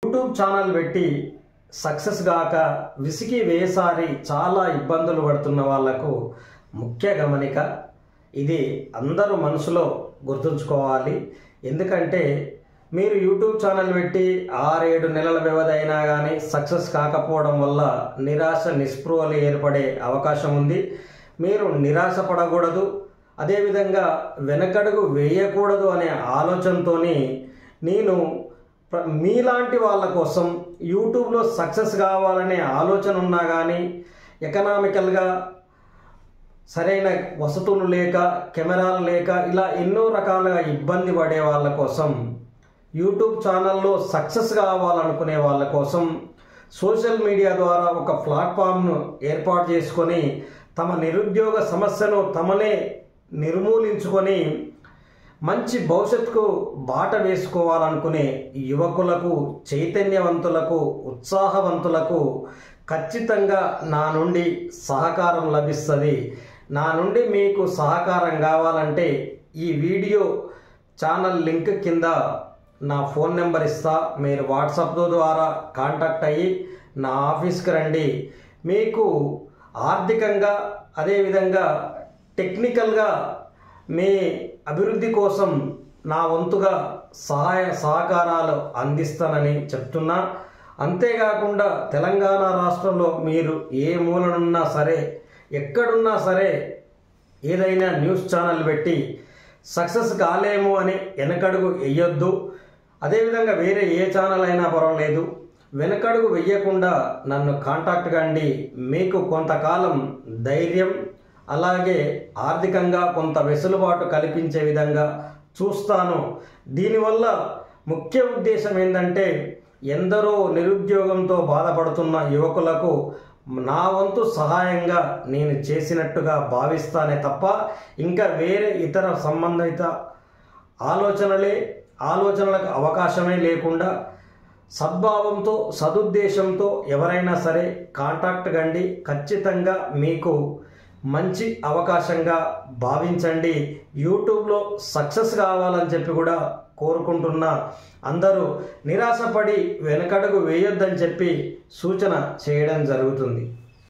YouTube channel పెట్టి success గాక విసిగి వేసారి చాలా ఇబ్బందులు పడుతున్న వాళ్లకు ముఖ్య గమనిక ఇది అందరూ మనసులో గుర్తుంచుకోవాలి. ఎందుకంటే మీరు యూట్యూబ్ ఛానల్ పెట్టి 6-7 నెలల వ్యవధి అయినా కానీ సక్సెస్ కాకపోవడం వల్ల నిరాశ నిస్పృహలు ఏర్పడే అవకాశం ఉంది. మీరు నిరాశ పడకూడదు, అదేవిధంగా వెనకడుగు వేయకూడదు అనే ఆలోచనతోని నేను మీలాంటి వాళ్ళ కోసం యూట్యూబ్లో సక్సెస్ కావాలనే ఆలోచన ఉన్నా కానీ ఎకనామికల్గా సరైన వసతులు లేక కెమెరాలు లేక ఇలా ఎన్నో రకాలుగా ఇబ్బంది పడే వాళ్ళ కోసం యూట్యూబ్ ఛానల్లో సక్సెస్ కావాలనుకునే వాళ్ళ కోసం సోషల్ మీడియా ద్వారా ఒక ప్లాట్ఫామ్ను ఏర్పాటు చేసుకొని తమ నిరుద్యోగ సమస్యను తమనే నిర్మూలించుకొని మంచి భవిష్యత్తుకు బాట వేసుకోవాలనుకునే యువకులకు, చైతన్యవంతులకు, ఉత్సాహవంతులకు ఖచ్చితంగా నా నుండి సహకారం లభిస్తుంది. నా నుండి మీకు సహకారం కావాలంటే ఈ వీడియో ఛానల్ లింక్ కింద నా ఫోన్ నెంబర్ ఇస్తా. మీరు వాట్సాప్ ద్వారా కాంటాక్ట్ అయ్యి నా ఆఫీస్కి రండి. మీకు ఆర్థికంగా అదేవిధంగా టెక్నికల్గా మీ అభివృద్ధి కోసం నా వంతుగా సహాయ సహకారాలు అందిస్తానని చెప్తున్నా. అంతేకాకుండా తెలంగాణ రాష్ట్రంలో మీరు ఏ మూలనున్నా సరే, ఎక్కడున్నా సరే ఏదైనా న్యూస్ ఛానల్ పెట్టి సక్సెస్ కాలేము అని వెనకడుగు వేయొద్దు. అదేవిధంగా వేరే ఏ ఛానల్ అయినా పర్వాలేదు, వెనకడుగు వెయ్యకుండా నన్ను కాంటాక్ట్ కండి. మీకు కొంతకాలం ధైర్యం అలాగే ఆర్థికంగా కొంత వెసులుబాటు కల్పించే విధంగా చూస్తాను. దీనివల్ల ముఖ్య ఉద్దేశం ఏంటంటే ఎందరో నిరుద్యోగంతో బాధపడుతున్న యువకులకు నా వంతు సహాయంగా నేను చేసినట్టుగా భావిస్తానే తప్ప ఇంకా వేరే ఇతర సంబంధిత ఆలోచనలకు అవకాశమే లేకుండా సద్భావంతో సదుద్దేశంతో ఎవరైనా సరే కాంటాక్ట్ కండి. ఖచ్చితంగా మీకు మంచి అవకాశంగా భావించండి. యూట్యూబ్లో సక్సెస్ కావాలని చెప్పి కూడా కోరుకుంటున్నా. అందరూ నిరాశపడి వెనకడుగు వేయొద్దని చెప్పి సూచన చేయడం జరుగుతుంది.